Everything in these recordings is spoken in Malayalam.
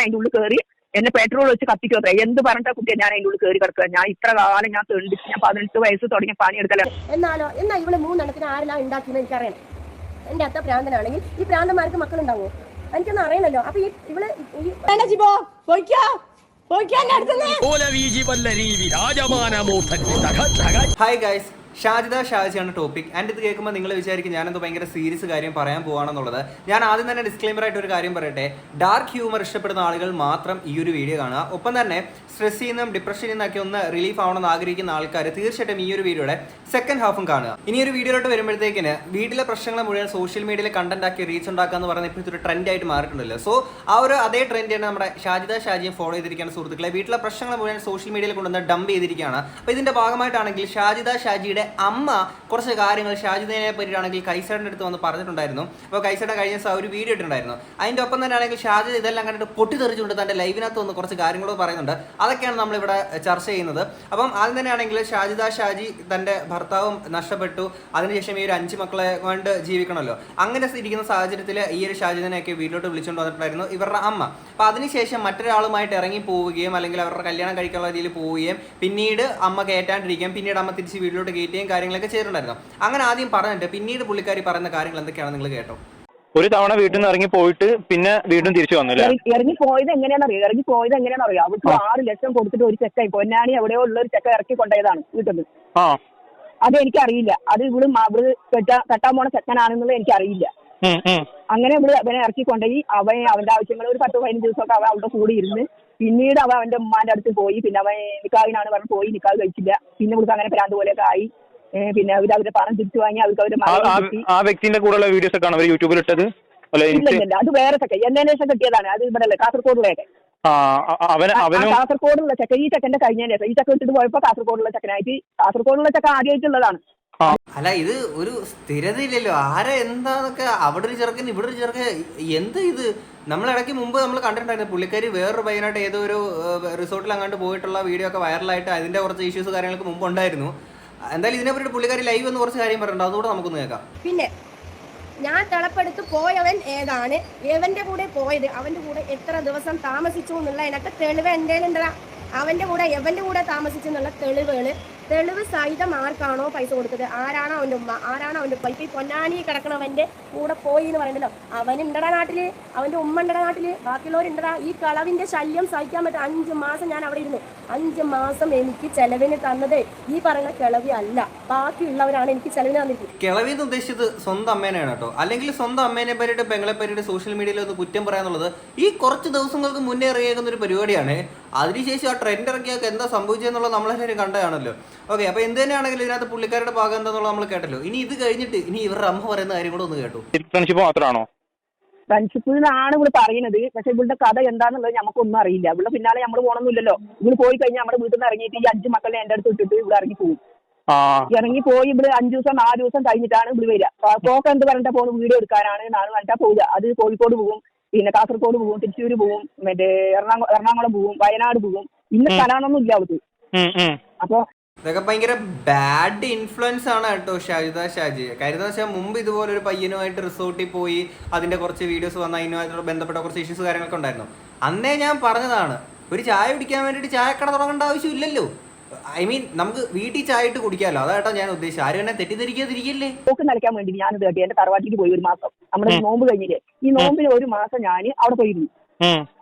അതിന്റെ ഉള്ളിൽ കയറി എന്നെ പെട്രോൾ വെച്ച് കത്തിക്കോ എന്ത് പറഞ്ഞിട്ടാ കുട്ടിയെ ഞാൻ അതിന്റെ ഉള്ളിൽ കയറി കിടക്കുക. ഞാൻ ഇത്ര കാലം ഞാൻ തെളിച്ച് ഞാൻ 18 വയസ്സ് തുടങ്ങിയ പണിയെടുക്കലാണ്. എന്നാ ഇവിടെ 3 ആരെല്ലാം ഉണ്ടാക്കിയെന്ന് എനിക്കറിയണം. എന്റെ അത്ത പ്രാന്തനാണെങ്കിൽ ഈ പ്രാന്തന്മാർക്ക് മക്കളുണ്ടാവുമോ എനിക്കൊന്നും അറിയണല്ലോ. അപ്പൊ ഹായ് ഗൈസ്, ഷാജിദ ഷാജിയാണ് ടോപ്പിക്. ആൻഡ് ഇത് കേൾക്കുമ്പോൾ നിങ്ങൾ വിചാരിക്കും ഞാനെന്തോ ഭയങ്കര സീരിയസ് കാര്യം പറയാൻ പോവാണെന്നുള്ളത്. ഞാൻ ആദ്യം തന്നെ ഡിസ്ക്ലെയിമർ ആയിട്ട് ഒരു കാര്യം പറയട്ടെ. ഡാർക്ക് ഹ്യൂമർ ഇഷ്ടപ്പെടുന്ന ആളുകൾ മാത്രം ഈ ഒരു വീഡിയോ കാണുക. ഒപ്പം തന്നെ സ്ട്രെസ്സിൽ നിന്നും ഡിപ്രഷനിൽ നിന്നൊക്കെ ഒന്ന് റിലീഫ് ആവണമെന്ന് ആഗ്രഹിക്കുന്ന ആൾക്കാർ തീർച്ചയായിട്ടും ഈ ഒരു വീഡിയോയുടെ സെക്കൻഡ് ഹാഫും കാണുക. ഇനി ഒരു വീഡിയോയിലോട്ട് വരുമ്പോഴത്തേക്കിന് വീട്ടിലെ പ്രശ്നങ്ങൾ മുഴുവൻ സോഷ്യൽ മീഡിയയിൽ കണ്ടന്റ് ആക്കി റീച്ച് ഉണ്ടാക്കുക എന്ന് പറയുന്നത് ഇപ്പോൾ ഇതൊരു ട്രെൻഡ് ആയിട്ട് മാറിയിട്ടുണ്ടല്ലോ. സോ ആ ഒരു അതേ ട്രെൻഡ് തന്നെ നമ്മുടെ ഷാജിദ ഷാജിയെ ഫോളോ ചെയ്തിരിക്കുകയാണ് സുഹൃത്തുക്കളെ. വീട്ടിലെ പ്രശ്നങ്ങൾ മുഴുവൻ സോഷ്യൽ മീഡിയയിൽ കൊണ്ടുവന്ന് ഡംപ് ചെയ്തിരിക്കുകയാണ്. അപ്പോൾ ഇതിന്റെ ഭാഗമായിട്ടാണെങ്കിൽ ഷാജിദ ഷാജിയുടെ അമ്മ കുറച്ച് കാര്യങ്ങൾ ഷാജിദിനെ പറ്റിയിട്ടാണെങ്കിൽ കൈസേടിന്റെ അടുത്ത് വന്ന് പറഞ്ഞിട്ടുണ്ടായിരുന്നു. അപ്പോൾ കൈസേട കഴിഞ്ഞ ദിവസം ഒരു വീഡിയോ ഇട്ടിട്ടുണ്ടായിരുന്നു. അതിന്റെ ഒപ്പം തന്നെ ആണെങ്കിൽ ഷാജിദ് ഇതെല്ലാം കണ്ടിട്ട് പൊട്ടിത്തെറിച്ചുകൊണ്ട് തന്റെ ലൈവിനകത്ത് വന്ന് കുറച്ച് കാര്യങ്ങൾ പറയുന്നുണ്ട്. അതൊക്കെയാണ് നമ്മളിവിടെ ചർച്ച ചെയ്യുന്നത്. അപ്പം ആദ്യം തന്നെയാണെങ്കിൽ ഷാജിദ ഷാജി തന്റെ ഭർത്താവും നഷ്ടപ്പെട്ടു, അതിനുശേഷം ഈ ഒരു 5 മക്കളെ കൊണ്ട് ജീവിക്കണമല്ലോ. അങ്ങനെ ഇരിക്കുന്ന സാഹചര്യത്തിൽ ഈ ഒരു ഷാജിദിനെയൊക്കെ വീട്ടിലോട്ട് വിളിച്ചുകൊണ്ട് വന്നിട്ടുണ്ടായിരുന്നു ഇവരുടെ അമ്മ. അപ്പം അതിനുശേഷം മറ്റൊരാളുമായിട്ട് ഇറങ്ങി പോവുകയും അല്ലെങ്കിൽ അവരുടെ കല്യാണം കഴിക്കാനുള്ള രീതിയിൽ പോവുകയും പിന്നീട് അമ്മ കയറ്റാണ്ടിരിക്കുകയും പിന്നീട് അമ്മ തിരിച്ച് വീട്ടിലോട്ട് കയറ്റുകയും കാര്യങ്ങളൊക്കെ ചെയ്തിട്ടുണ്ടായിരുന്നു. അങ്ങനെ ആദ്യം പറഞ്ഞിട്ട് പിന്നീട് പുള്ളിക്കാരി പറയുന്ന കാര്യങ്ങൾ എന്തൊക്കെയാണ് നിങ്ങൾ കേട്ടോ. ഒരു തവണ വീട്ടിൽ നിന്ന് ഇറങ്ങി പോയിട്ട് പിന്നെ വീണ്ടും തിരിച്ചു വന്നില്ല. ഇറങ്ങി പോയത് എങ്ങനെയാണെന്നറിയോ അവർക്ക് 6 ലക്ഷം കൊടുത്തിട്ട് ഒരു ചെക്കായി പൊന്നാനി എവിടെയോ ഉള്ള ഒരു ചെക്ക ഇറക്കി കൊണ്ടുപോയതാണ് വീട്ടിൽ നിന്ന്. അത് എനിക്കറിയില്ല. അത് ഇവള് കെട്ടാൻ പോണ ചെക്കനാണെന്നുള്ളത് എനിക്കറിയില്ല. അങ്ങനെ ഇവള് അവനെ ഇറക്കി കൊണ്ടുപോയി അവന്റെ ആവശ്യങ്ങൾ ഒരു 10-15 ദിവസമൊക്കെ അവൻ അവളുടെ കൂടെ ഇരുന്ന് പിന്നീട് അവന്റെ ഉമ്മാന്റെ അടുത്ത് പോയി. പിന്നെ അവൻ നിക്കാഹിനാണ് പറഞ്ഞ് പോയി, നിക്കാഹ് കഴിച്ചില്ല. പിന്നെ ഇവൾക്ക് അങ്ങനെ ഭ്രാന്ത് പോലെയൊക്കെ ആയി. പിന്നെ അവര് പണം തിരിച്ചു വാങ്ങി അവർക്ക് ആ വ്യക്തിന്റെ കൂടെയുള്ള വീഡിയോസ് ഒക്കെ ആണ് യൂട്യൂബിൽ ഇട്ടത്. ഇല്ല, അത് വേറെ ചെക്ക എന്നതിന് ശേഷം കിട്ടിയതാണ്. അത് ഇവിടെ അല്ലേ കാസർഗോഡുള്ളതൊക്കെ. കാസർഗോഡുള്ള ചെക്ക ഈ ചെക്കന്റെ കഴിഞ്ഞതിന് ശേഷം ഈ ചെക്ക ഇട്ടിട്ട് പോയപ്പോ കാസർഗോഡുള്ള ചെക്കനായിട്ട് കാസർഗോഡുള്ള ചെക്ക ആദ്യമായിട്ടുള്ളതാണ്. അല്ല, ഇത് ഒരു സ്ഥിരതയില്ലല്ലോ. ആരെ എന്താന്നൊക്കെ അവിടെ ഒരു ചെറുക്കൻ ഇവിടെ ഒരു ചെറുക്കൻ എന്ത് ഇത്. നമ്മളിടയ്ക്ക് മുമ്പ് നമ്മൾ കണ്ടിട്ടുണ്ടായിരുന്നു പുള്ളിക്കാരി വേറൊരു പയ്യനായിട്ട് ഏതോ ഒരു റിസോർട്ടിൽ അങ്ങോട്ട് പോയിട്ടുള്ള വീഡിയോ ഒക്കെ വൈറലായിട്ട് അതിന്റെ കുറച്ച് ഇഷ്യൂസ് കാര്യങ്ങൾക്ക് മുമ്പ് ഉണ്ടായിരുന്നു. എന്തായാലും ഇതിനെ പറ്റി പുള്ളിക്കാരി ലൈവ് എന്ന് കുറച്ച് കാര്യം പറഞ്ഞിട്ടുണ്ട്, അതുകൂടെ നമുക്കൊന്ന് കേൾക്കാം. പിന്നെ ഞാൻ തിളപ്പെടുത്ത് പോയവൻ ഏതാണ്, ഏവന്റെ കൂടെ പോയത്, അവന്റെ കൂടെ എത്ര ദിവസം താമസിച്ചു എന്നുള്ള അതിനൊക്കെ തെളിവ് എൻ്റെ ഉണ്ടല്ല. അവന്റെ കൂടെ എവന്റെ കൂടെ താമസിച്ചെന്നുള്ള തെളിവ് സഹിതം ആർക്കാണോ പൈസ കൊടുത്തത്, ആരാണോ അവന്റെ ഉമ്മ, ആരാണോ അവന്റെ ഉപ്പ. ഇപ്പൊ ഈ പൊന്നാനി കിടക്കണവന്റെ കൂടെ പോയി എന്ന് പറയണ്ടല്ലോ. അവനുണ്ടടാ നാട്ടില്, അവന്റെ ഉമ്മ ഉണ്ടടാ നാട്ടില്, ബാക്കിയുള്ളവരുണ്ടടാ. ഈ കളവിന്റെ ശല്യം സഹിക്കാൻ പറ്റും. 5 മാസം ഞാൻ അവിടെ ഇരുന്നു. 5 മാസം എനിക്ക് ചെലവിന് തന്നത് ഈ പറയുന്ന കിളവി അല്ല, ബാക്കിയുള്ളവരാണ് എനിക്ക് ചെലവിന് തന്നിരിക്കുന്നത്. കിളവി എന്ന് ഉദ്ദേശിച്ചത് സ്വന്തം അമ്മേനെയാണ് കേട്ടോ. അല്ലെങ്കിൽ സ്വന്തം അമ്മേനെ പറ്റിയിട്ട് പെങ്ങളെ പറ്റിയിട്ട് സോഷ്യൽ മീഡിയയിൽ ഒന്ന് കുറ്റം പറയാന്നുള്ളത് ഈ കുറച്ച് ദിവസങ്ങൾക്ക് മുന്നേ ഇറങ്ങിയേക്കുന്ന ഒരു പരിപാടിയാണ്. അതിനുശേഷം ആ ട്രെൻഡ് ഇറക്കിയൊക്കെ എന്താ സംഭവിച്ചെന്നുള്ളത് നമ്മളെല്ലാവരും കണ്ടതാണല്ലോ. ഓക്കെ, അപ്പൊ എന്ത് തന്നെയാണെങ്കിലും ഇതിനകത്ത് പുള്ളിക്കാരുടെ ഭാഗം എന്താണെന്നുള്ളത് നമ്മൾ കേട്ടല്ലോ. ഇനി ഇത് കഴിഞ്ഞിട്ട് ഇനി ഇവരുടെ അമ്മ പറയുന്ന കാര്യം കൂടെ ഒന്ന് കേട്ടു. ഫ്രണ്ട്ഷിപ്പ് മാത്രമാണോ? ഫ്രണ്ട്ഷിപ്പ് എന്നാണ് ഇവിടെ പറയുന്നത്. പക്ഷെ ഇവളുടെ കഥ എന്താണെന്നുള്ളത് നമുക്കൊന്നും അറിയില്ല. ഇവിടെ പിന്നാലെ നമ്മൾ പോകണമെന്നില്ലല്ലോ. ഇവിടെ പോയി കഴിഞ്ഞാൽ നമ്മുടെ വീട്ടിൽ നിന്ന് ഇറങ്ങിയിട്ട് ഈ 5 മക്കളെ എന്റെ അടുത്ത് ഇട്ടിട്ട് ഇവിടെ ഇറങ്ങി പോകും. ഇറങ്ങി പോയി ഇവിടെ 5 ദിവസം 4 ദിവസം കഴിഞ്ഞിട്ടാണ് ഇവിടെ വരിക. പോക്ക എന്ത് പറഞ്ഞിട്ടാ പോകുന്നത്, വീഡിയോ എടുക്കാനാണ് നാളെ പറഞ്ഞിട്ടാ പോവുക. അത് കോഴിക്കോട് പോകും, പിന്നെ കാസർഗോഡ് പോകും, തൃശ്ശൂർ പോകും, മറ്റേ എറണാകുളം പോകും, വയനാട് പോകും. ഇന്ന സ്ഥലമാണൊന്നും ഇല്ല അവർക്ക്. അപ്പൊ ഇതൊക്കെ ഭയങ്കര ബാഡ് ഇൻഫ്ലുവൻസ് ആണ് കേട്ടോ ഷാജിദ ഷാജി. കാര്യം വെച്ചാൽ മുമ്പ് ഇതുപോലെ ഒരു പയ്യനുമായിട്ട് റിസോർട്ടിൽ പോയി അതിന്റെ കുറച്ച് വീഡിയോസ് വന്ന അതിനുമായിട്ട് ബന്ധപ്പെട്ട കുറച്ച് ഇഷ്യൂസ് കാര്യങ്ങളൊക്കെ ഉണ്ടായിരുന്നു. അന്നേ ഞാൻ പറഞ്ഞതാണ്, ഒരു ചായ കുടിക്കാൻ വേണ്ടിയിട്ട് ചായക്കട തുടങ്ങേണ്ട ആവശ്യമില്ലല്ലോ. ഐ മീൻ നമുക്ക് വീട്ടിൽ ചായ ഇട്ട് കുടിക്കാമല്ലോ. അതാട്ടോ ഞാൻ ഉദ്ദേശിച്ചത്. ആരും എന്നെ തെറ്റിദ്ധരിക്കാതിരിക്കല്ലേ. പോക്ക് നിലയ്ക്കാൻ വേണ്ടി ഞാൻ കേട്ടി എന്റെ തറവാട്ടിലേക്ക് പോയി. ഒരു മാസം നമ്മുടെ നോമ്പ് കഴിഞ്ഞില്ലേ, ഈ നോമ്പിന് 1 മാസം ഞാൻ അവിടെ പോയിരുന്നു.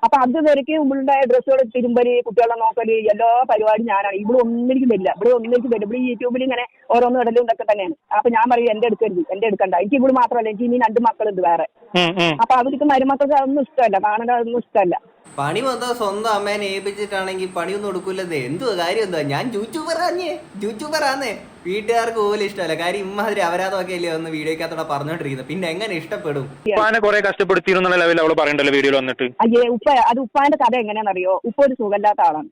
അപ്പൊ അതുവരെയ്ക്ക് ഇവളുടെ ഡ്രസ്സുകൾ തിരുമ്പല്, കുട്ടികളെ നോക്കല്, എല്ലാ പരിപാടിയും ഞാനാണ്. ഇവിടെ ഒന്നിനും വരില്ല. ഇവിടെ യൂട്യൂബിൽ ഇങ്ങനെ ഓരോന്നും ഇടലും ഇതൊക്കെ തന്നെയാണ്. അപ്പൊ ഞാൻ പറയും എന്റെ എടുക്കണ്ട. എനിക്ക് ഇവിടെ മാത്രമല്ല, എനിക്ക് ഇനി 2 മക്കളുണ്ട് വേറെ. അപ്പൊ അവർക്ക് മരുമക്കൾക്ക് അതൊന്നും ഇഷ്ടമല്ല, കാണാൻ അതൊന്നും ഇഷ്ടമല്ല. പണി വന്നോ സ്വന്തം അമ്മേനെ ഏൽപ്പിച്ചിട്ടാണെങ്കിൽ പണിയൊന്നും കൊടുക്കൂലേ. എന്തുവാ കാര്യം എന്താ, ഞാൻ യൂട്യൂബറാന്നേ വീട്ടുകാർക്ക് പോലും ഇഷ്ടമല്ല. കാര്യം ഇമ്മാതിരി അപരാധമൊക്കെ അല്ലേ ഒന്ന് വീഡിയോക്കകത്തോടെ പറഞ്ഞോണ്ടിരിക്കുന്നത്. പിന്നെ എങ്ങനെ ഇഷ്ടപ്പെടും. കുറെ കഷ്ടപ്പെടുത്തിയിരുന്നുള്ള ലെവലിൽ അവള് പറയണ്ടല്ലോ വീഡിയോയിൽ വന്നിട്ട്. അത് ഉപ്പാന്റെ കഥ എങ്ങനെയാണെന്നറിയോ. ഉപ്പ ഒരു സുഖമില്ലാത്ത ആളാണ്.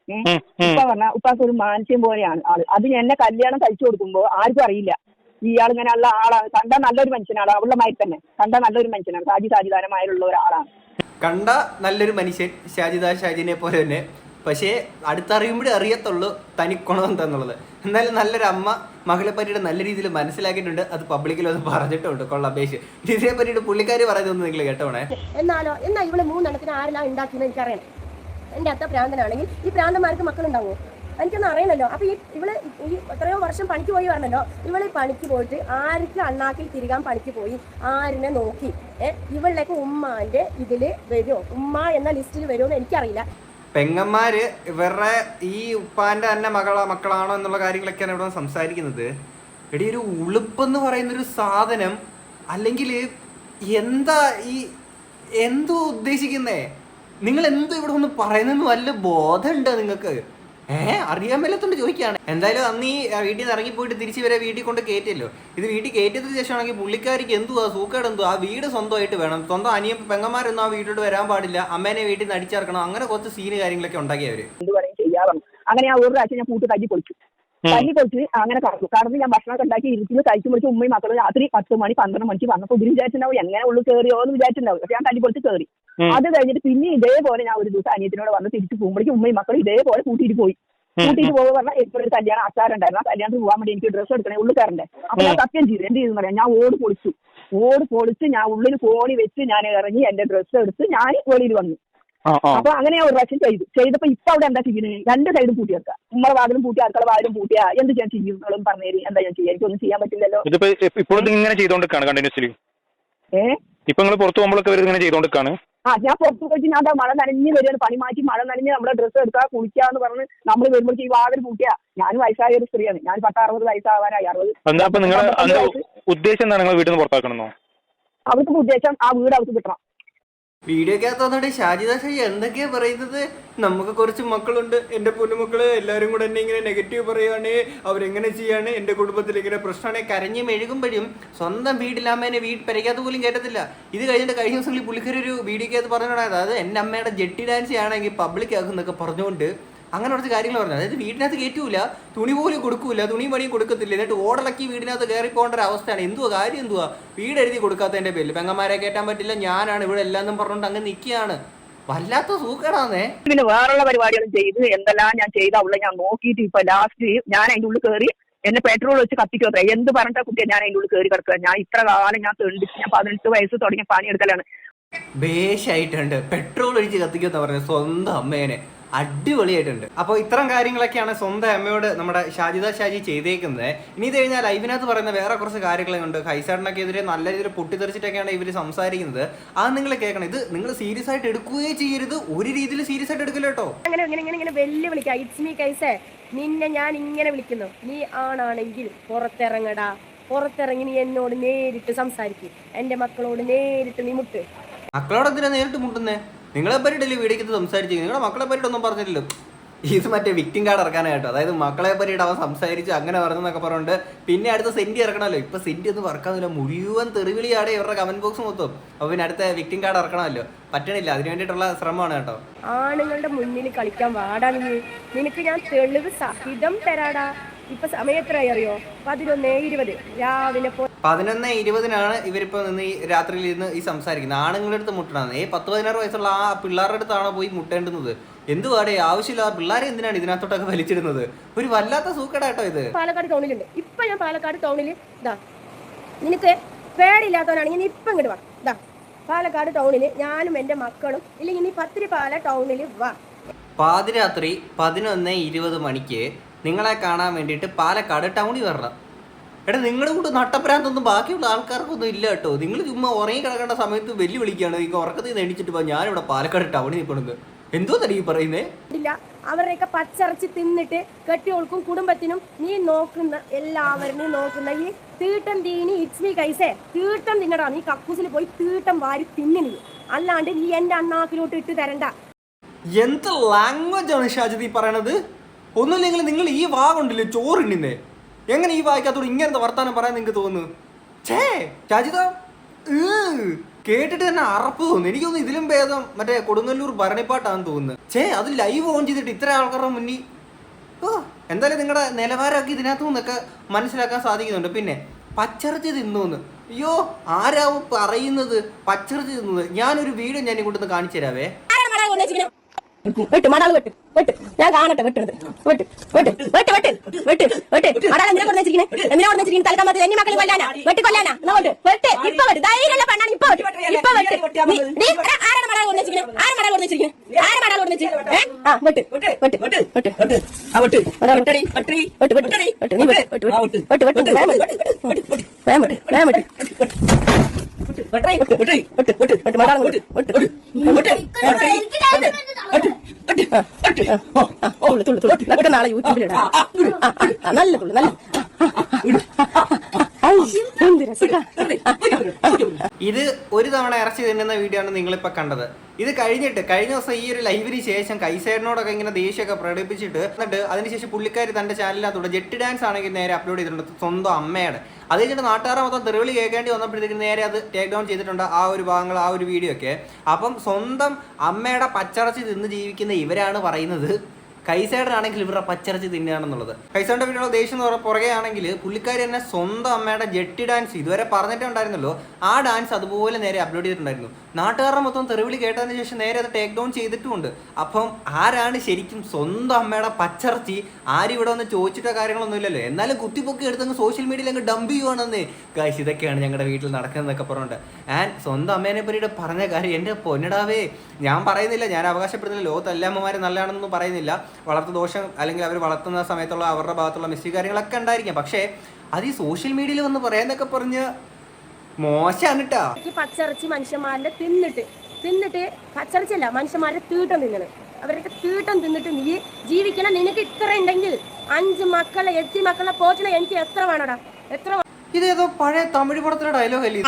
ഉപ്പ പറഞ്ഞ ഉപ്പാക്ക് ഒരു മാനുഷ്യം പോലെയാണ് ആള്. അത് എന്നെ കല്യാണം കഴിച്ചു കൊടുക്കുമ്പോ ആർക്കും അറിയില്ല ഇയാൾ ഇങ്ങനെയുള്ള ആളാണ്. കണ്ടാൽ നല്ലൊരു മനുഷ്യനാണ്, അവളുടെ മാതിരി തന്നെ കണ്ടാൽ നല്ലൊരു മനുഷ്യനാണ്, സാജിദാരമായുള്ള ഒരാളാണ്. കണ്ട നല്ലൊരു മനുഷ്യൻ ഷാജിദ ഷാജിനെ പോലെ തന്നെ. പക്ഷേ അടുത്തറിയുമ്പോഴേ അറിയത്തുള്ളൂ തനിക്കുണം എന്താന്നുള്ളത്. എന്നാലും നല്ലൊരു അമ്മ മകളെ പറ്റിയിട്ട് നല്ല രീതിയിൽ മനസ്സിലാക്കിയിട്ടുണ്ട്. അത് പബ്ലിക്കിൽ ഒന്ന് പറഞ്ഞിട്ടുണ്ട്. കൊള്ളാം ബേഷ്. ഇതിനെ പറ്റിയിട്ട് പുള്ളിക്കാരി പറയുന്നതൊന്നും നിങ്ങൾ കേട്ടോണേ. എന്നാ ഇവിടെ 3 ആരെല്ലാം ഉണ്ടാക്കിയെന്ന് എനിക്കറിയണം. എൻ്റെ അത്ത പ്രാന്തനാണെങ്കിൽ ഈ പ്രാന്തന്മാർക്ക് മക്കളുണ്ടാവുമോ? എനിക്കൊന്നും അറിയണല്ലോ. അപ്പൊ ഇവള് ഈ എത്രയോ വർഷം പണിക്ക് പോയി പറഞ്ഞല്ലോ, ഇവള് പണിക്ക് പോയിട്ട് ആർക്ക് അണ്ണാക്കിൽ തിരികാൻ പണിക്ക് പോയി, ആരിനെ നോക്കി ഇവളുടെയൊക്കെ ഉമ്മാന്റെ ഇതില് വരുമോ, ഉമ്മ എന്ന ലിസ്റ്റിൽ വരുമോ എന്ന് എനിക്കറിയില്ല. പെങ്ങന്മാര് ഇവരുടെ ഈ ഉപ്പാന്റെ തന്നെ മക്കളാണോ എന്നുള്ള കാര്യങ്ങളൊക്കെയാണ് ഇവിടെ സംസാരിക്കുന്നത്. എടി ഒരു ഉളുപ്പെന്ന് പറയുന്നൊരു സാധനം, അല്ലെങ്കിൽ എന്താ ഈ എന്തോ ഉദ്ദേശിക്കുന്നേ? നിങ്ങൾ എന്തോ ഇവിടെ ഒന്ന് പറയുന്നെന്ന് വല്ല ബോധമുണ്ടോ നിങ്ങൾക്ക്? അറിയാൻ മേലത്തോണ്ട് ചോദിക്കുകയാണ്. എന്തായാലും അന്ന് ഈ വീട്ടിൽ നിന്ന് ഇറങ്ങിപ്പോയിട്ട് തിരിച്ച് വരെ വീട്ടിൽ കൊണ്ട് കയറ്റിയല്ലോ. ഇത് വീട്ടിൽ കയറ്റിയതിന് ശേഷമാണെങ്കിൽ പുള്ളിക്കാരിക്ക് എന്തുവാ സൂക്കേട് എന്തുവാ, ആ വീട് സ്വന്തമായിട്ട് വേണം, സ്വന്തം അനിയൻ പെങ്ങന്മാരൊന്നും ആ വീട്ടിലോട്ട് വരാൻ പാടില്ല, അമ്മേനെ വീട്ടിൽ നിന്ന് അടിച്ചിറക്കണം, അങ്ങനെ കുറച്ച് സീന് കാര്യങ്ങളൊക്കെ ഉണ്ടാക്കി അവര്. അങ്ങനെ ആ ഒരു പ്രാവശ്യം ഞാൻ കൂട്ട് തല്ലി പൊളിച്ചു അങ്ങനെ കടന്നു ഞാൻ ഭക്ഷണമൊക്കെ ഉണ്ടാക്കി ഇരുന്ന് കഴിച്ചു പൊളിച്ച് ഉമ്മയും മക്കളും രാത്രി 10 മണി 12 മണിക്ക് വന്നപ്പോൾ ഇവര് വിചാരിച്ചിട്ടുണ്ടാവും എങ്ങനെ ഉള്ളു കയറിയോ എന്ന് വിചാരിച്ചിട്ടുണ്ടാവും. പക്ഷെ ഞാൻ തല്ലി പൊളിച്ച് കയറി. അത് കഴിഞ്ഞിട്ട് പിന്നെ ഇതേപോലെ ഞാൻ ഒരു ദിവസം അനിയത്തിനോട് വന്ന് തിരിച്ചു പോകുമ്പോഴേക്കും ഉമ്മയും മക്കളും ഇതേപോലെ കൂട്ടിയിട്ട് പോയി. കൂട്ടിയിട്ട് പോകുക പറഞ്ഞാൽ എപ്പോഴും കല്യാണം ആചാരം ഉണ്ടായിരുന്നു. ആ കല്യാണത്തിന് പോകാൻ വേണ്ടി എനിക്ക് ഡ്രസ്സ് എടുക്കണേ, ഉള്ളിൽ കയറണ്ടേ. അപ്പൊ ഞാൻ സത്യം ചെയ്തു. എന്ത് ചെയ്തെന്ന് പറയാം, ഞാൻ ഓട് പൊളിച്ച് ഞാൻ ഉള്ളിൽ കോണി വെച്ച് ഞാൻ ഇറങ്ങി എന്റെ ഡ്രസ്സ് എടുത്ത് ഞാൻ വെളിയിൽ വന്നു. അപ്പൊ അങ്ങനെ ഒരു പ്രാവശ്യം ചെയ്തപ്പോ ഇപ്പൊ അവിടെ എന്താ ചെയ്യുന്നത്, 2 സൈഡും പൂട്ടി വെക്കുക. ഉമ്മ വാതിലും പൂട്ടി അടുക്കള വാതിലും പൂട്ടിയാ എന്ത് ഞാൻ ചെയ്യുന്നതും പറഞ്ഞേരി. എന്താ ഞാൻ ചെയ്യാം, എനിക്കൊന്നും ചെയ്യാൻ പറ്റില്ലല്ലോ. ഇങ്ങനെ ചെയ്തോണ്ടിരിക്കാണ് കണ്ടിന്യൂസ്ലി. ഇപ്പൊ നിങ്ങൾ പുറത്തു പോകുമ്പോഴൊക്കെ ഇങ്ങനെ ചെയ്തോണ്ടിരിക്കാണ്. ഞാൻ പുറത്ത് പോയിട്ട് ഞാൻ മഴ നനഞ്ഞ് വരികയാണ്, പണി മാറ്റി മഴ നനഞ്ഞ് നമ്മുടെ ഡ്രസ്സ് എടുക്കുക കുളിക്കാന്ന് പറഞ്ഞ് നമ്മൾ വരുമ്പോഴേക്ക് ഈ വാതിൽ പൂട്ടിയാ. ഞാൻ വയസ്സായ ഒരു സ്ത്രീയാണ്, ഞാൻ 60 വയസ്സാവാനായി. 60 ഉദ്ദേശം എന്താണ് നിങ്ങൾ വീട്ടിൽ നിന്ന് പുറത്താക്കണമെന്നോ? അവർക്ക് ഉദ്ദേശം ആ വീട് അവർക്ക് കിട്ടണം. വീഡിയോക്കകത്തോടെ ഷാജിദ ഷാജി എന്തൊക്കെയാ പറയുന്നത്? നമുക്ക് കുറച്ച് മക്കളുണ്ട്, എൻ്റെ പൊന്നുമക്കള് എല്ലാവരും കൂടെ എന്നെ ഇങ്ങനെ നെഗറ്റീവ് പറയുകയാണ്, അവരെങ്ങനെ ചെയ്യാണ്, എൻ്റെ കുടുംബത്തിൽ ഇങ്ങനെ പ്രശ്നമാണ്, കരഞ്ഞ് മെഴുകുമ്പോഴും സ്വന്തം വീട്ടിലമ്മേനെ പെരയ്ക്കകത്ത് പോലും കയറ്റത്തില്ല. ഇത് കഴിഞ്ഞിട്ട് കഴിഞ്ഞ ദിവസങ്ങളിൽ പുള്ളിക്കാരി ഒരു വീഡിയോക്കകത്ത് പറഞ്ഞിട്ടുണ്ടായത്, അതായത് എൻ്റെ അമ്മയുടെ ജെട്ടി ഡാൻസ് ആണെങ്കിൽ പബ്ലിക് ആക്കുന്നൊക്കെ പറഞ്ഞുകൊണ്ട് അങ്ങനെ കുറച്ച് കാര്യങ്ങൾ പറഞ്ഞു. അതായത് വീടിനകത്ത് കയറ്റൂല, തുണി പോലും കൊടുക്കൂല, തുണിയും പണിയും കൊടുക്കത്തില്ല, എന്നിട്ട് ഓടലക്കി വീടിനകത്ത് കയറി പോകേണ്ട ഒരു അവസ്ഥയാണ്. എന്തുവാ കാര്യം, എന്തുവാ വീട് എഴുതി കൊടുക്കാത്തതിന്റെ പേരിൽ പെങ്ങന്മാരെ കയറ്റാൻ പറ്റില്ല, ഞാനാണ് ഇവിടെ എല്ലാന്നും പറഞ്ഞുകൊണ്ട് അങ്ങ് നിൽക്കുകയാണ്. വല്ലാത്ത സൂക്കേടാന്നേ. പിന്നെ വേറുള്ള പരിപാടികളും ചെയ്ത് എന്തെല്ലാം ഞാൻ ചെയ്ത അവളെ ഞാൻ നോക്കിയിട്ട് ഇപ്പൊ ലാസ്റ്റ് ഞാൻ അതിന്റെ ഉള്ളിൽ കയറി എന്നെ പെട്രോൾ വെച്ച് കത്തിക്കോ എന്ത് പറഞ്ഞിട്ടാ കുട്ടിയെ ഞാൻ അതിന്റെ ഉള്ളിൽ കയറി കിടക്കുക. ഞാൻ ഇത്ര കാലം ഞാൻ തെണ്ടിച്ച് ഞാൻ 18 വയസ്സ് തുടങ്ങിയ പണിയെടുക്കലാണ്. ബേഷായിട്ടുണ്ട്. പെട്രോൾ ഒഴിച്ച് കത്തിക്കുമെന്ന് പറഞ്ഞത് സ്വന്തം അമ്മേനെ, അടിപൊളിയായിട്ടുണ്ട്. അപ്പോൾ ഇത്തരം കാര്യങ്ങളൊക്കെയാണ് സ്വന്തം അമ്മയോട് നമ്മുടെ ഷാജിദ ഷാജി ചെയ്തേക്കുന്നത്. ഇനി ഇത് കഴിഞ്ഞാൽ ലൈവിനകത്ത് പറയുന്ന വേറെ കുറച്ച് കാര്യങ്ങളുണ്ട്. ഹൈസാറിനൊക്കെ എതിരെ നല്ല രീതിയിൽ പൊട്ടിത്തെറിച്ചിട്ടൊക്കെയാണ് ഇവർ സംസാരിക്കുന്നത്. അത് നിങ്ങൾ കേൾക്കണം. ഇത് നിങ്ങൾ സീരിയസ് ആയിട്ട് എടുക്കുകയേ ചെയ്യരുത്, ഒരു രീതിയിൽ സീരിയസ് ആയിട്ട് എടുക്കില്ല കേട്ടോ. അങ്ങനെ വെല്ലുവിളിക്കാം. ഇറ്റ്സ് മീ കൈസേ, നിന്നെ ഞാൻ ഇങ്ങനെ വിളിക്കുന്നു, നീ ആണാണെങ്കിൽ പുറത്തിറങ്ങടാ, പുറത്തിറങ്ങി നീ എന്നോട് നേരിട്ട് സംസാരിക്കും, എന്റെ മക്കളോട് നേരിട്ട് നീ മുട്ട്. മക്കളോട് എന്തിനാ നേരിട്ട് മുട്ടുന്നേ? നിങ്ങളെ പറ്റിയിട്ടല്ലേ വീടിക്കത്ത് സംസാരിച്ചു, നിങ്ങളുടെ മക്കളെ പറ്റിയിട്ടൊന്നും പറഞ്ഞില്ലല്ലോ. ഇത് മറ്റേ വിക്ടിം കാർഡ് ഇറക്കാനായിട്ടോ, അതായത് മക്കളെ പറ്റിയിട്ട് അവൻ സംസാരിച്ചു അങ്ങനെ പറഞ്ഞെന്നൊക്കെ പറഞ്ഞുകൊണ്ട് പിന്നെ അടുത്ത സെൻറ്റി ഇറക്കണമല്ലോ. ഇപ്പൊ സെൻറ്റി ഒന്നും ഇറക്കാന്നില്ല, മുഴുവൻ തെറിവിളിയാണ് ഇവരുടെ കമന്റ് ബോക്സ് മൊത്തം. അപ്പൊ പിന്നെ അടുത്ത വിക്ടിം കാർഡ് ഇറക്കണമല്ലോ, പറ്റണില്ല. അതിന് വേണ്ടിയിട്ടുള്ള ശ്രമമാണ് കേട്ടോ. ആണുങ്ങളുടെ മുന്നിൽ കളിക്കാൻ വാടാ, നിനക്ക് ഞാൻ തെളിവ് സഹിതം തരാടാ. ഇപ്പൊ സമയം എത്രയായി അറിയോ? 11:20 രാവിലെ. 11:20 ഇവരിപ്പോ നിന്ന് ഈ രാത്രിയിൽ ഇരുന്ന് ഈ സംസാരിക്കുന്നത്. ആണുങ്ങളുടെ അടുത്ത് മുട്ടണാണ്. 10-16 വയസ്സുള്ള ആ പിള്ളേരുടെ അടുത്താണോ പോയി മുട്ടേണ്ടുന്നത്? എന്തുവാടേ ആവശ്യമില്ല, പിള്ളേരെ എന്തിനാണ് ഇതിനകത്തോട്ടൊക്കെ വലിച്ചിടുന്നത്? ഒരു വല്ലാത്ത സൂക്കേടാട്ടോ ഇത്. പാലക്കാട് ടൗണിലുണ്ട്. ഇപ്പൊ ഞാൻ പാലക്കാട് ടൗണിൽ ഇതാ, നിനക്ക് പേടിയില്ലാത്തവനാണെങ്കിൽ നീ ഇപ്പൊ ഇങ്ങോട്ട് വാ. ഇതാ പാലക്കാട് ടൗണില് ഞാനും എന്റെ മക്കളും, ഇല്ലെങ്കിൽ നീ പത്തിരിപ്പാല ടൗണില് വാ. പാതിരാത്രി 11:20 മണിക്ക് നിങ്ങളെ കാണാൻ വേണ്ടിയിട്ട് പാലക്കാട് ടൗണിൽ വരണം. എടാ നിങ്ങളുടെ കൂടെ നട്ടപ്രാന്തൊന്നും ബാക്കിയുള്ള ആൾക്കാർക്കൊന്നും ഇല്ല കേട്ടോ. നിങ്ങൾ ചുമ്മാ ഉറങ്ങി കിടക്കേണ്ട സമയത്ത് വെല്ലുവിളിക്കുകയാണ്. ഈ ഉറക്കത്തിൽ നിന്ന് എണീച്ചിട്ട് പോ, ഞാനിവിടെ പാലക്കാട് ടൗണിൽ നിൽക്കുന്നത്. എന്തോ തരീ പറയുന്നേ? ഇല്ല, അവരുടെയൊക്കെ പച്ചറച്ചി തിന്നിട്ട് കെട്ടിയോൾക്കും കുടുംബത്തിനും നീ നോക്കുന്ന എല്ലാവരും നോക്കുന്ന ഈ തീട്ടം തീനി ഇറ്റ്സ് മീ കൈസേ, തീട്ടം തിന്നടാ. നീ കക്കൂസിൽ പോയി തീട്ടം വാരി തിന്നിനി, അല്ലാണ്ട് നീ എന്റെ അണ്ണാക്കിലോട്ട് ഇട്ട് തരണ്ട. എന്ത് ലാംഗ്വേജ് ആണ് ഷാജിദ് ഈ പറയണത്? ഒന്നുമില്ലെങ്കിൽ നിങ്ങൾ ഈ വാ കൊണ്ടില്ലേ ചോറിണ്ണേ, എങ്ങനെ ഈ വായിക്കാത്തോട് ഇങ്ങനത്തെ വർത്താനം പറയാൻ നിങ്ങൾക്ക് തോന്നുന്നു? ഛേ ഷാജിദ, കേട്ടിട്ട് തന്നെ അറപ്പ് തോന്നുന്നു. എനിക്കൊന്നും ഇതിലും ഭേദം മറ്റേ കൊടുങ്ങല്ലൂർ ഭരണിപ്പാട്ടാന്ന് തോന്നുന്നു. ഛേ, അത് ലൈവ് ഓൺ ചെയ്തിട്ട് ഇത്ര ആൾക്കാരുടെ മുന്നിൽ. എന്തായാലും നിങ്ങളുടെ നിലവാരമൊക്കെ ഇതിനകത്തു നിന്നൊക്കെ മനസ്സിലാക്കാൻ സാധിക്കുന്നുണ്ട്. പിന്നെ പച്ചറച്ചി തിന്നോന്ന്, അയ്യോ ആരാവും പറയുന്നത് പച്ചറച്ചി തിന്നത്? ഞാനൊരു വീഡിയോ ഞാൻ ഇങ്ങോട്ടൊന്ന് കാണിച്ചു തരാവേ. വെട്ട് മടാൾ വെട്ട് വെട്ട് ഞാൻ കാണട്ടെ വെട്ടത് വെട്ട് വെട്ട് വെട്ട് വെട്ട് വെട്ട് വെട്ട് മടാൾ എന്തിനാ കൊടുത്ത് വെച്ചിരിക്കുന്നത് എന്തിനാ കൊടുത്ത് വെച്ചിരിക്കുന്നത് തലക്കാൻ എന്നെ മക്കൾ കൊല്ലാനാ വെട്ടി കൊല്ലാനാ നോട്ട് വെട്ട് ഇപ്പൊ വെട്ട് ധൈര്യമുള്ള പെണ്ണാണ് ഇപ്പൊ വെട്ട് ഇപ്പൊ വെട്ട് നീ ആരാണ് മടാൾ കൊടുത്ത് വെച്ചിരിക്കുന്നത് ആരാ മടാൾ കൊടുത്ത് വെച്ചിരിക്കുന്നത് ആരാ മടാൾ കൊടുത്ത് വെച്ചിരിക്കുന്നത് ആ വെട്ട് വെട്ട് വെട്ട് വെട്ട് വെട്ട് ആ വെട്ട് വെട്ടടി വെട്ടടി വെട്ട് വെട്ടടി വെട്ട് നീ വെട്ട് വെട്ട് വെട്ട് വെട്ട് വേം വെട്ട് വേം വെട്ട് വെട്ടടി വെട്ടടി വെട്ട് വെട്ട് വെട്ട് മടാൾ വെട്ട് വെട്ട് വെട്ട് നാളെ യൂട്യൂബിലിടാം നല്ല തുള്ളു നല്ല ഇത് ഒരു തവണ ഇറച്ചി തിന്നുന്ന വീഡിയോ ആണ് നിങ്ങളിപ്പോൾ കണ്ടത്. ഇത് കഴിഞ്ഞ ദിവസം ഈ ഒരു ലൈവിന് ശേഷം കൈസേറിനോടൊക്കെ ഇങ്ങനെ ദേഷ്യമൊക്കെ പ്രകടിപ്പിച്ചിട്ട് എന്നിട്ട് അതിനുശേഷം പുള്ളിക്കാരി തന്റെ ചാനലിനകത്തൂടെ ജെറ്റ് ഡാൻസ് ആണെങ്കിൽ നേരെ അപ്ലോഡ് ചെയ്തിട്ടുണ്ട് സ്വന്തം അമ്മയുടെ. അത് കഴിഞ്ഞിട്ട് നാട്ടുകാരെ മൊത്തം തെറിവിളി കേൾക്കേണ്ടി വന്നപ്പോഴത്തേക്ക് നേരെ അത് ടേക്ക് ഡൗൺ ചെയ്തിട്ടുണ്ട് ആ ഒരു ഭാഗങ്ങൾ ആ ഒരു വീഡിയോ ഒക്കെ. അപ്പം സ്വന്തം അമ്മയുടെ പച്ചറച്ചി തിന്ന് ജീവിക്കുന്ന ഇവരാണ് പറയുന്നത് കൈസേടനാണെങ്കിൽ ഇവരുടെ പച്ചറച്ചി തിന്നുകയാണെന്നുള്ളത്. കൈസേറിന്റെ വീട്ടിലുള്ള ദേഷ്യം എന്ന് പറഞ്ഞാൽ പുറകെ ആണെങ്കിൽ പുള്ളിക്കാരി തന്നെ സ്വന്തം അമ്മയുടെ ജെട്ടി ഡാൻസ് ഇതുവരെ പറഞ്ഞിട്ടേ ഉണ്ടായിരുന്നല്ലോ, ആ ഡാൻസ് അതുപോലെ നേരെ അപ്ലോഡ് ചെയ്തിട്ടുണ്ടായിരുന്നു. നാട്ടുകാരുടെ മൊത്തം തെറിവിളി കേട്ടതിന് ശേഷം നേരെ അത് ടേക്ക് ഡൗൺ ചെയ്തിട്ടുമുണ്ട്. അപ്പം ആരാണ് ശരിക്കും സ്വന്തം അമ്മയുടെ പച്ചറച്ചി? ആരും ഇവിടെ ഒന്ന് ചോദിച്ചിട്ടോ കാര്യങ്ങളൊന്നും ഇല്ലല്ലോ. എന്നാലും കുത്തിപ്പൊക്കി എടുത്തങ്ങ് സോഷ്യൽ മീഡിയയിൽ അങ്ങ് ഡംപ് ചെയ്യുവാണെന്ന്. ഗൈസ് ഇതൊക്കെയാണ് ഞങ്ങളുടെ വീട്ടിൽ നടക്കുന്നതെന്നൊക്കെ പറഞ്ഞിട്ട് ആൻഡ് സ്വന്തം അമ്മേനെ പറ്റിയിട്ട് പറഞ്ഞ കാര്യം എൻ്റെ പൊന്നിടാവേ, ഞാൻ പറയുന്നില്ല, ഞാൻ അവകാശപ്പെടുന്നില്ല, ലോകത്ത് എല്ലാ അമ്മമാരും നല്ലതാണെന്നൊന്നും പറയുന്നില്ല. വളർത്തു ദോഷം അല്ലെങ്കിൽ അവർ വളർത്തുന്ന സമയത്തുള്ള അവരുടെ ഭാഗത്തുള്ള മിസ്റ്റേക്ക് കാര്യങ്ങളൊക്കെ ഉണ്ടായിരിക്കാം. പക്ഷേ അത് ഈ സോഷ്യൽ മീഡിയയിൽ വന്ന് പറയാന്നൊക്കെ പറഞ്ഞ് മോശമാണ് കേട്ടോ. പച്ചിറച്ചി മനുഷ്യന്മാരുടെ തിന്നിട്ട് പച്ചിറച്ചിയല്ല മനുഷ്യന്മാരുടെ തീട്ടം തിന്നണം. അവരുടെ തീട്ടം തിന്നിട്ട് നീ ജീവിക്കണം. നിനക്ക് ഇത്ര ഉണ്ടെങ്കിൽ 5 മക്കളെ 8 മക്കളെ പോറ്റണ എനിക്ക് എത്ര വേണടാ? എത്ര? ഇതേതോ പഴയ തമിഴ് പടത്തിലെ ഡയലോഗ് അല്ലേ?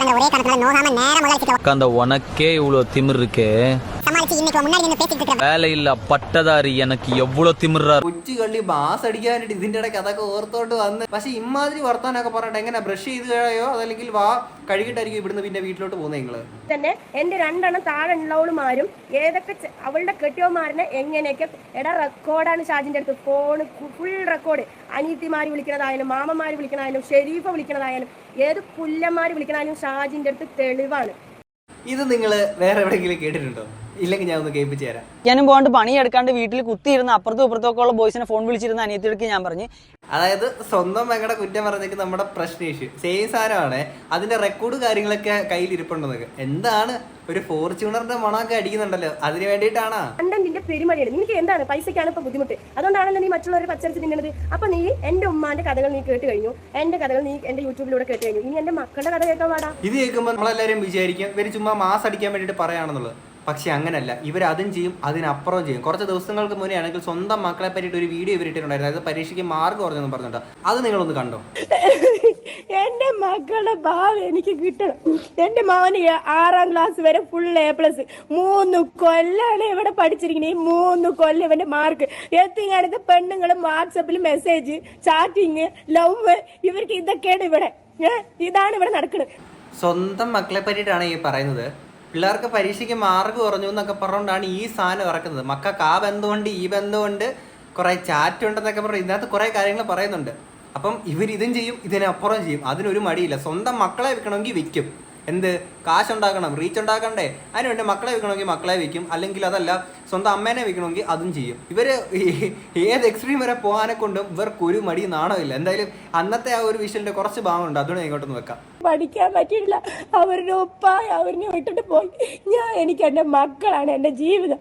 உனக்கே இவ்வளவு திமிர் இருக்கே, வேலையில்லா பட்டதாரி எனக்கு எவ்வளவு திமிர்றா. കൊച്ചു കള്ളി ബാസ് അടിക്കാനായിട്ട് ഇതിന്റെ ഇടയ്ക്ക് അതൊക്കെ ഓർത്തോട്ട് വന്ന്. പക്ഷെ ഇമാതിരി വർത്താനൊക്കെ പറഞ്ഞിട്ട് എങ്ങനെ ബ്രഷ് ചെയ്ത് കഴിയോ അതല്ലെങ്കിൽ വാ കഴുകിട്ടായിരിക്കും ഇവിടുന്ന് പിന്നെ വീട്ടിലോട്ട് പോകുന്നത് നിങ്ങള് തന്നെ. എന്റെ 2 എണ്ണം താഴെ ഉള്ളവളുമാരും ഏതൊക്കെ അവളുടെ കെട്ടിയോമാരനെ എങ്ങനെയൊക്കെ എടാ റെക്കോർഡാണ് ഷാജിന്റെ അടുത്ത്. Phone full record. അനീത്തിമാര് വിളിക്കണതായാലും മാമന്മാര് വിളിക്കണതായാലും ഷെരീഫ വിളിക്കണതായാലും ഏത് പുല്ലന്മാര് വിളിക്കണതായാലും ഷാജിന്റെ അടുത്ത് തെളിവാണ്. ഇത് നിങ്ങൾ വേറെ എവിടെയെങ്കിലും കേട്ടിട്ടുണ്ടോ? ഇല്ലെങ്കിൽ ഞാൻ ഒന്ന് കേൾപ്പിച്ചു തരാം. ഞാനും പോകാണ്ട് പണിയെടുക്കാണ്ട് വീട്ടിൽ കുത്തിയിരുന്ന് അപ്പുറത്തും ഇപ്പുറത്തൊക്കെ ഉള്ള ബോയ്സിനെ ഫോൺ വിളിച്ചിരുന്ന അനിയത്തിയെടുക്ക് ഞാൻ പറഞ്ഞു. അതായത് സ്വന്തം മകളുടെ കുറ്റം പറഞ്ഞേക്ക് നമ്മുടെ പ്രശ്നേഷ് സെയിം സാധനമാണ്. അതിന്റെ റെക്കോർഡ് കാര്യങ്ങളൊക്കെ കയ്യിലിരിപ്പുണ്ടെന്നൊക്കെ. എന്താണ് ഒരു ഫോർച്യൂണറിന്റെ മണമൊക്കെ അടിക്കുന്നുണ്ടല്ലോ, അതിന് വേണ്ടിയിട്ടാണ്. കണ്ടന്റിന്റെ പെരുമഴയാണ്. നിനക്ക് എന്താണ്? പൈസക്കാണ് ഇപ്പൊ ബുദ്ധിമുട്ട്. അതുകൊണ്ടാണല്ലോ നീ മറ്റുള്ളവരെ പച്ചരിച്ച് തിന്നുന്നത്. അപ്പൊ നീ എന്റെ ഉമ്മാന്റെ കഥകൾ നീ കേട്ട് കഴിഞ്ഞു, എന്റെ കഥകൾ നീ എന്റെ യൂട്യൂബിലൂടെ കേട്ട് കഴിഞ്ഞു. ഇനി എന്റെ മക്കളുടെ കഥ കേട്ടോ പാടാ. ഇത് കേൾക്കുമ്പോൾ നമ്മളെല്ലാവരും വിചാരിക്കും ഇവര് ചുമ്മാ മാസ് അടിക്കാൻ വേണ്ടിയിട്ട് പറയാണെന്നുള്ളത്. പക്ഷെ അങ്ങനല്ല, ഇവരതും ചെയ്യും അതിനപ്പുറം ചെയ്യും. കുറച്ച് ദിവസങ്ങൾക്ക് മുന്നേ ആണെങ്കിൽ സ്വന്തം മക്കളെ പറ്റിയിട്ട് ഒരു വീഡിയോ ഇവരിട്ടിട്ടുണ്ടായിരുന്നു. അതായത് പരീക്ഷയ്ക്ക് മാർക്ക് കുറഞ്ഞെന്ന് പറഞ്ഞിട്ട്. അത് നിങ്ങളൊന്ന് കണ്ടോ? എന്റെ മക്കളുടെ ഭാവി എനിക്ക് കിട്ടണം. എന്റെ മോന് 6ാം ക്ലാസ് വരെ ഫുൾ A+. 3 കൊല്ലാണ് ഇവിടെ പഠിച്ചിരിക്കുന്നത്. ഈ 3 കൊല്ലം ഇവന്റെ മാർക്ക് എത്തിങ്ങാനത്തെ പെണ്ണുങ്ങളും വാട്സപ്പിൽ മെസ്സേജ് ചാറ്റിങ് ലവ് ഇവർക്ക് ഇതൊക്കെയാണ് ഇവിടെ. ഇതാണ് ഇവിടെ നടക്കുന്നത്. സ്വന്തം മക്കളെ പറ്റിയിട്ടാണ് ഈ പറയുന്നത്. പിള്ളേർക്ക് പരീക്ഷയ്ക്ക് മാർക്ക് കുറഞ്ഞു എന്നൊക്കെ പറഞ്ഞുകൊണ്ടാണ് ഈ സാധനം ഇറക്കുന്നത്. മക്കൾക്ക് ആ ബന്ധമുണ്ട് ഈ ബന്ധമുണ്ട് കുറേ ചാറ്റ് ഉണ്ടെന്നൊക്കെ പറഞ്ഞു ഇതിനകത്ത് കുറേ കാര്യങ്ങൾ പറയുന്നുണ്ട്. അപ്പം ഇവരിതും ചെയ്യും ഇതിനപ്പുറം ചെയ്യും. അതിനൊരു മടിയില്ല. സ്വന്തം മക്കളെ വിൽക്കണമെങ്കിൽ വിൽക്കും. എന്ത് കാശുണ്ടാക്കണം, റീച്ച് ഉണ്ടാക്കണ്ടേ, അതിനുവേണ്ടി മക്കളെ വിൽക്കണമെങ്കിൽ മക്കളെ വിൽക്കും. അല്ലെങ്കിൽ അതല്ല സ്വന്തം അമ്മേനെ വിൽക്കണമെങ്കിൽ അതും ചെയ്യും. ഇവർ ഏത് എക്സ്ട്രീം വരെ പോകാനെ കൊണ്ടും ഇവർക്ക് ഒരു മടി നാണമില്ല. എന്തായാലും അന്നത്തെ ആ ഒരു വിഷയത്തിന്റെ കുറച്ച് ഭാഗമുണ്ട്, അതുകൊണ്ട് ഇങ്ങോട്ടൊന്ന് വെക്കാം. പഠിക്കാൻ പറ്റിയില്ല. അവരുടെ ഉപ്പ അവരിനെ വിട്ടിട്ട് പോയി. എനിക്ക് എൻ്റെ മക്കളാണ് എൻ്റെ ജീവിതം.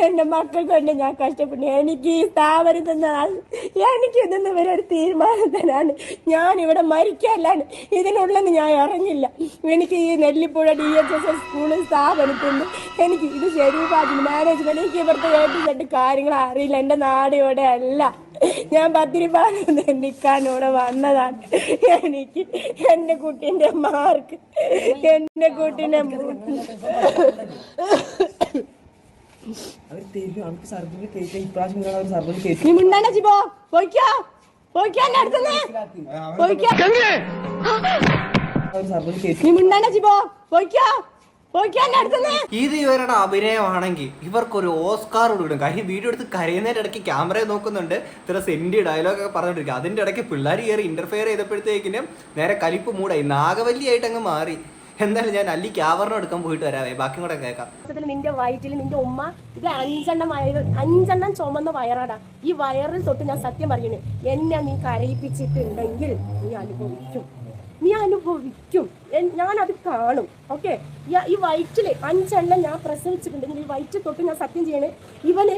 എൻ്റെ മക്കൾക്ക് വേണ്ടി ഞാൻ കഷ്ടപ്പെട്ടു. എനിക്ക് ഈ സ്ഥാപനം തന്നാൽ എനിക്ക് ഇതെന്ന് വരെ ഒരു തീരുമാനത്തിനാണ്. ഞാനിവിടെ മരിക്കാനാണ് ഇതിനുള്ളെന്ന് ഞാൻ അറിഞ്ഞില്ല. എനിക്ക് ഈ നെല്ലിപ്പുഴ DHSS സ്കൂള് സ്ഥാപനത്തിൽ നിന്ന് എനിക്ക് ഇത് ശരിയാക്കി മാനേജ്മെന്റ് എനിക്ക് ഇവിടുത്തെ ഏറ്റുചെട്ട് കാര്യങ്ങൾ അറിയില്ല. എൻ്റെ നാട് ഇവിടെ അല്ല. ഞാൻ പത്തിരിപ്പാലം നിൽക്കാനൂടെ വന്നതാണ്. എനിക്ക് എൻ്റെ കുട്ടീൻ്റെ മാർക്ക് എൻ്റെ കുട്ടീൻ്റെ നീ മിണ്ടാണ്ട ജിബോ പോയിക്കോ പോയിക്കോ അടുത്തേ നീ മിണ്ടാണ്ട ജിബോ പോയിക്കോ. ഇത് ഇവരുടെ അഭിനയമാണെങ്കിൽ ഇവർക്കൊരു ഓസ്കാർ കൊടുക്കും. കാര്യം വീഡിയോ എടുത്ത് കരയുന്നതിന്റെ ഇടയ്ക്ക് ക്യാമറയെ നോക്കുന്നുണ്ട്, ഇത്ര സെന്റി ഡയലോഗൊക്കെ പറഞ്ഞിട്ടിരിക്കും. അതിന്റെ ഇടയ്ക്ക് പിള്ളേർ കയറി ഇന്റർഫെയർ ചെയ്തപ്പോഴത്തേക്കിനും നേരെ കലിപ്പ് മൂടായി നാഗവല്ലിയായിട്ട് അങ്ങ് മാറി. എന്തായാലും ഞാൻ അല്ലിക്ക് ആവരണം എടുക്കാൻ പോയിട്ട് വരാവേ, ബാക്കി കൂടെ കേൾക്കാം. നിന്റെ വയറ്റിൽ നിന്റെ ഉമ്മ ഇത് 5 ചുമന്ന വയറാടാ. ഈ വയറിൽ തൊട്ട് ഞാൻ സത്യം പറയണേ, എന്നെ നീ കരയിപ്പിച്ചിട്ടുണ്ടെങ്കിൽ നീ അനുഭവിക്കും. ഞാനത് കാണും. ഓക്കെ, ഈ വയറ്റില് 5 ഞാൻ പ്രസവിച്ചിട്ടുണ്ടെങ്കിൽ ഈ വയറ്റിൽ തൊട്ട് ഞാൻ സത്യം ചെയ്യണേ, ഇവന്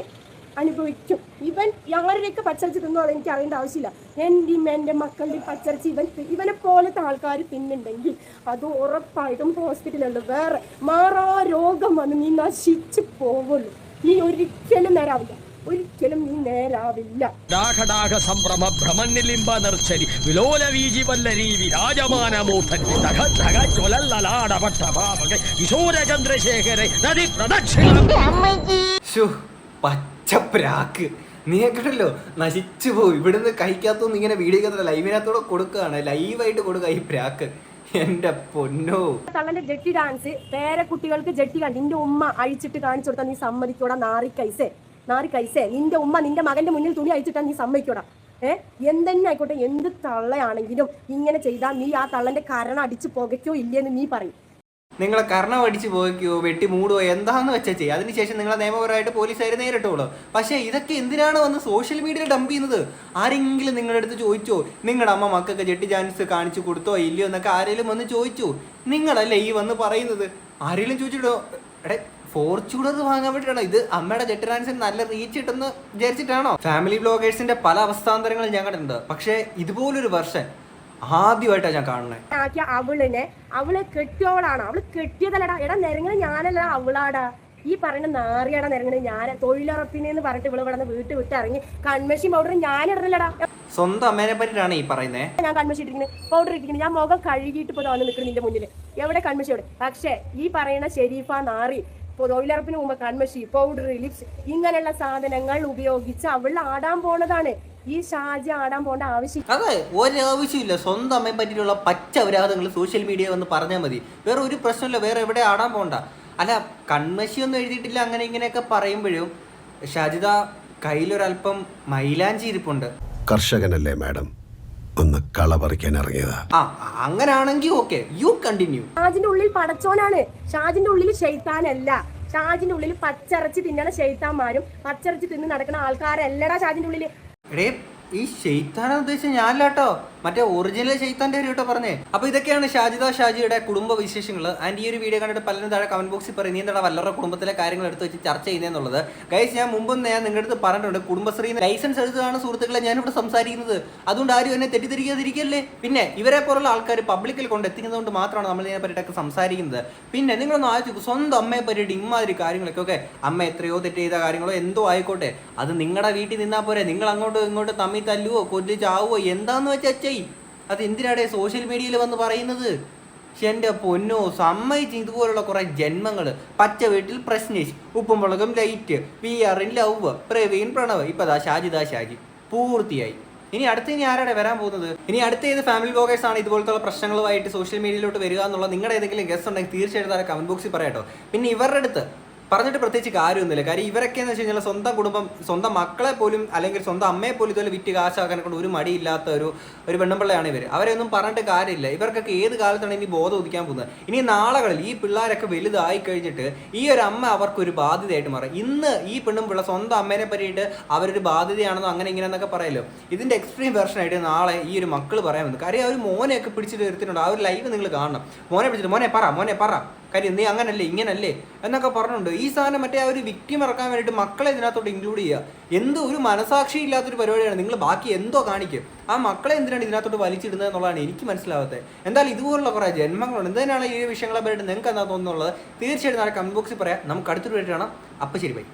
അനുഭവിക്കും. ഇവൻ ആരുടെയൊക്കെ പച്ചരച്ച് തിന്നോ അത് എനിക്ക് അറിയേണ്ട ആവശ്യമില്ല. എൻ്റെ മക്കളുടെ പച്ചരച്ച് ഇവനെ പോലത്തെ ആൾക്കാർ തിന്നുണ്ടെങ്കിൽ അത് ഉറപ്പായിട്ടും ഹോസ്പിറ്റലുണ്ട്. വേറെ മാറാ രോഗം വന്ന് നീ നശിച്ചു പോവുള്ളൂ. നീ ഒരിക്കലും നേരാവില്ല. പച്ചപ്രാക്ക് നീ കേട്ടല്ലോ, നശിച്ചു പോവും. ഇവിടുന്ന് കഴിക്കാത്തൊന്നും ഇങ്ങനെ വീഡിയോ ലൈവിനകത്തോടെ കൊടുക്കുകയാണ്, ലൈവായിട്ട് കൊടുക്കുക ഈ പ്രാക്ക്. എന്റെ പൊന്നോ, തള്ളന്റെ ജെട്ടി ഡാൻസ് പേരക്കുട്ടികൾക്ക് ജെട്ടി കണ്ട് നിന്റെ ഉമ്മ അഴിച്ചിട്ട് കാണിച്ചു കൊടുത്താൽ നീ സമ്മതിക്കോടാ? നാറിക്കൈസേ നിന്റെ ഉമ്മ നിന്റെ മകന്റെ മുന്നിൽ തുണി അഴിച്ചിട്ടാ നീ സമ്മതിക്കോടാ? എന്തെന്നെ ആയിക്കോട്ടെ, എന്ത് തള്ളയാണെങ്കിലും ഇങ്ങനെ ചെയ്താൽ നീ ആ തള്ളന്റെ കരണം അടിച്ചു പുകയ്ക്കോ ഇല്ലേന്ന് നീ പറയും. നിങ്ങളെ കർണം അടിച്ച് പോയിക്കോ, വെട്ടി മൂടുവോ, എന്താണെന്ന് വെച്ചാൽ ചെയ്യും. അതിനുശേഷം നിങ്ങളെ നിയമപരമായിട്ട് പോലീസുകാർ നേരിട്ടോളൂ. പക്ഷേ ഇതൊക്കെ എന്തിനാണ് വന്ന് സോഷ്യൽ മീഡിയയിൽ ഡംപ് ചെയ്യുന്നത്? ആരെങ്കിലും നിങ്ങളുടെ അടുത്ത് ചോദിച്ചോ? നിങ്ങളുടെ അമ്മ മക്കൾക്ക് ജെട്ടി ചാൻസ് കാണിച്ചു കൊടുത്തോ ഇല്ലയോ എന്നൊക്കെ ആരെങ്കിലും വന്ന് ചോദിച്ചോ? നിങ്ങളല്ലേ ഈ വന്ന് പറയുന്നത്? ആരെങ്കിലും ചോദിച്ചിട്ടോ? ഫോർച്യൂണർ വാങ്ങാൻ വേണ്ടിയിട്ടാണോ ഇത്? അമ്മയുടെ ജെട്ടി ഡാൻസിന് നല്ല റീച്ച് കിട്ടുമെന്ന് വിചാരിച്ചിട്ടാണോ? ഫാമിലി ബ്ലോഗേഴ്സിന്റെ പല അവസ്ഥാന്തരങ്ങളും ഞാൻ കണ്ടിട്ടുണ്ട്. പക്ഷേ ഇതുപോലൊരു വെർഷൻ ആദ്യമായിട്ടാണ് ഞാൻ കാണുന്നത്. അവളെ കെട്ടിയോളാണ്. അവള് കെട്ടിയതല്ലടാ. എടാ നിരങ്ങനെ ഞാനല്ല, അവളാടാ. ഈ പറയുന്ന നാറിയാടാ നിരങ്ങനെ ഞാൻ. തൊഴിലുറപ്പിനെന്ന് പറഞ്ഞിട്ട് ഇവള് ഇവിടെ വീട്ടിൽ വിട്ട് ഇറങ്ങി കൺമഷി പൗഡർ ഞാനിടലടാ. സ്വന്തം അമ്മേനെ പറ്റിയിട്ടാണ് ഈ പറയുന്നത്. ഞാൻ കൺമഷി ഇട്ടിരിക്കുന്നത്, പൗഡർ ഇട്ടിരിക്കുന്നത്. ഞാൻ മുഖം കഴുകിയിട്ട് ഇപ്പോൾ വന്ന് നിൽക്കുന്നു നിന്റെ മുന്നിൽ. എവിടെ കൺമഷി എവിടെ? പക്ഷേ ഈ പറയുന്ന ഷെരീഫ നാറി തൊഴിലുറപ്പിന് മുമ്പ് കൺമഷി, പൗഡർ, ലിപ്സ് ഇങ്ങനെയുള്ള സാധനങ്ങൾ ഉപയോഗിച്ച് അവൾ ആടാൻ പോണതാണ്. ഈ ഷാജി ആടാൻ പോകേണ്ട ആവശ്യം അതെ, ഒരാവശ്യമില്ല. സ്വന്തം അമ്മയെ പറ്റിയിട്ടുള്ള പച്ച അപരാധങ്ങൾ സോഷ്യൽ മീഡിയ വന്ന് പറഞ്ഞാൽ മതി. വേറെ ഒരു പ്രശ്നമില്ല, വേറെ എവിടെ ആടാൻ പോകണ്ട. അല്ല, കൺമശിയൊന്നും എഴുതിയിട്ടില്ല അങ്ങനെ ഇങ്ങനെയൊക്കെ പറയുമ്പോഴും ഷാജിദ കയ്യിലൊരല്പം മൈലാഞ്ചി ഇരിപ്പുണ്ട്. കർഷകനല്ലേ മാഡം, ഒന്ന് കള പറിക്കാൻ ഇറങ്ങിയതാ. അങ്ങനാണെങ്കിൽ ഓക്കെ, യു കണ്ടിന്യൂ. ഷാജിന്റെ ഉള്ളിൽ പടച്ചോനാണ്, ഷാജിന്റെ ഉള്ളിൽ ശൈത്താനല്ല. ഷാജിന്റെ ഉള്ളിൽ പച്ചിറച്ചി തിന്നണ ശൈത്താന്മാരും പച്ചിറച്ചി തിന്ന് നടക്കുന്ന ആൾക്കാരല്ലടാ ഷാജിന്റെ ഉള്ളില്. ഈ ഷെയ്ത്താനെ ഉദ്ദേശിച്ച ഞാനല്ലാട്ടോ, മറ്റേ ഒറിജിനൽ ഷെയ്ത്താൻ്റെ കാര്യം കേട്ടോ പറഞ്ഞേ. അപ്പോൾ ഇതൊക്കെയാണ് ഷാജിദ ഷാജിയുടെ കുടുംബ വിശേഷങ്ങൾ. ആൻഡ് ഈ ഒരു വീഡിയോ കണ്ടിട്ട് പലരും താഴെ കമന്റ് ബോക്സിൽ പറയും നീ എന്താണ് വല്ലവരുടെ കുടുംബത്തിലെ കാര്യങ്ങൾ എടുത്ത് വെച്ച് ചർച്ച ചെയ്യുന്നതെന്നുള്ളത്. ഗൈസ്, ഞാൻ മുമ്പ് ഞാൻ നിങ്ങളുടെ അടുത്ത് പറഞ്ഞിട്ടുണ്ട്, കുടുംബശ്രീ ലൈസൻസ് എടുത്തതാണ് സുഹൃത്തുക്കളെ ഞാനിവിടെ സംസാരിക്കുന്നത്. അതുകൊണ്ട് ആരും എന്നെ തെറ്റിദ്ധരിക്കാതിരിക്കല്ലേ. പിന്നെ ഇവരെ പോലുള്ള ആൾക്കാർ പബ്ലിക്കിൽ കൊണ്ട് എത്തിക്കുന്നതുകൊണ്ട് മാത്രമാണ് നമ്മൾ ഇതിനെ പറ്റിയിട്ടൊക്കെ സംസാരിക്കുന്നത്. പിന്നെ നിങ്ങളൊന്ന് ആലോചിച്ചു, സ്വന്തം അമ്മയെ പറ്റിയിട്ട് ഇമാതിരി കാര്യങ്ങളൊക്കെ അമ്മ എത്രയോ തെറ്റ് ചെയ്ത കാര്യങ്ങളോ എന്തോ ആയിക്കോട്ടെ, അത് നിങ്ങളുടെ വീട്ടിൽ നിന്നാൽ പോരെ. നിങ്ങൾ അങ്ങോട്ടും ഇങ്ങോട്ടും തമ്മിൽ തല്ലുവോ കൊല്ലു ചാവുവോ എന്താന്ന് വെച്ചാൽ ചെയ്. അത് എന്തിനാടെ സോഷ്യൽ മീഡിയയിൽ വന്ന് പറയുന്നത്? എൻ്റെ പൊന്നോ, സമ്മതിച്ച് ഇതുപോലുള്ള കുറെ ജന്മങ്ങൾ. പച്ച വീട്ടിൽ പ്രശ്നേഷ്, ഉപ്പും മുളകും light, VR love, Praveen Pranav, ഇപ്പതാ ഷാജിദ ഷാജി പൂർത്തിയായി. ഇനി ആരാടെ വരാൻ പോകുന്നത്? ഇനി അടുത്ത ഏത് ഫാമിലി ബ്ലോഗേഴ്സ് ആണ് ഇതുപോലത്തെ പ്രശ്നങ്ങളുമായിട്ട് സോഷ്യൽ മീഡിയയിലോട്ട് വരിക എന്നുള്ള നിങ്ങളുടെ ഏതെങ്കിലും ഗസ്റ്റ് ഉണ്ടെങ്കിൽ തീർച്ചയായിട്ടും താഴെ കമന്റ് ബോക്സിൽ പറയാട്ടോ. പിന്നെ ഇവരുടെ അടുത്ത് പറഞ്ഞിട്ട് പ്രത്യേകിച്ച് കാര്യമൊന്നുമില്ല. കാര്യം ഇവരൊക്കെ എന്ന് വെച്ച് കഴിഞ്ഞാൽ സ്വന്തം കുടുംബം, സ്വന്തം മക്കളെ പോലും അല്ലെങ്കിൽ സ്വന്തം അമ്മയെ പോലും ഇതുപോലെ വിറ്റ് കാശാക്കാനെ കൊണ്ട് ഒരു മടിയില്ലാത്ത ഒരു പെണ്ണുമ്പിള്ളയാണ് ഇവർ. അവരെ ഒന്നും പറഞ്ഞിട്ട് കാര്യമില്ല. ഇവർക്കൊക്കെ ഏത് കാലത്താണ് ഇനി ബോധം ഉദിക്കാൻ പോകുന്നത്? ഇനി നാളുകളിൽ ഈ പിള്ളേരൊക്കെ വലുതായി കഴിഞ്ഞിട്ട് ഈ ഒരു അമ്മ അവർക്കൊരു ബാധ്യതയായിട്ട് മാറും. ഇന്ന് ഈ പെണ്ണുമ്പിള്ള സ്വന്തം അമ്മേനെ പറ്റിയിട്ട് അവരൊരു ബാധ്യതയാണെന്നോ അങ്ങനെ ഇങ്ങനെ എന്നൊക്കെ പറയല്ലോ. ഇതിൻ്റെ എക്സ്ട്രീം വെർഷനായിട്ട് നാളെ ഈ ഒരു മക്കൾ പറയാൻ വന്നു. കാര്യം ആ ഒരു മോനെയൊക്കെ പിടിച്ചിട്ട് വരുത്തിട്ടുണ്ട്. ആ ഒരു ലൈവ് നിങ്ങൾ കാണണം. മോനെ പിടിച്ചിട്ട് മോനെ പറ കാര്യം നീ അങ്ങനല്ലേ ഇങ്ങനല്ലേ എന്നൊക്കെ പറഞ്ഞിട്ടുണ്ട്. ഈ സാധനം മറ്റേ ആ ഒരു വിക്ടിം ഇറക്കാൻ വേണ്ടിയിട്ട് മക്കളെ ഇതിനകത്തോട്ട് ഇൻക്ലൂഡ് ചെയ്യുക. എന്തോ ഒരു മനസാക്ഷി ഇല്ലാത്തൊരു പരിപാടിയാണ്. നിങ്ങൾ ബാക്കി എന്തോ കാണിക്കും, ആ മക്കളെ എന്തിനാണ് ഇതിനകത്തോട്ട് വലിച്ചിടുന്നത് എന്നുള്ളതാണ് എനിക്ക് മനസ്സിലാവാത്തത്. എന്തായാലും ഇതുപോലുള്ള കുറേ ജന്മങ്ങളുണ്ട്. എന്തിനാണ് ഈ വിഷയങ്ങളെ പറ്റിയിട്ട് നിങ്ങൾക്ക് എന്താ തോന്നുന്നുള്ളത് തീർച്ചയായിട്ടും നാളെ കമന്റ് ബോക്സിൽ പറയാം. നമുക്ക് അടുത്തൊരു വീഡിയോ കാണാം. അപ്പോൾ ശരി, ബൈ.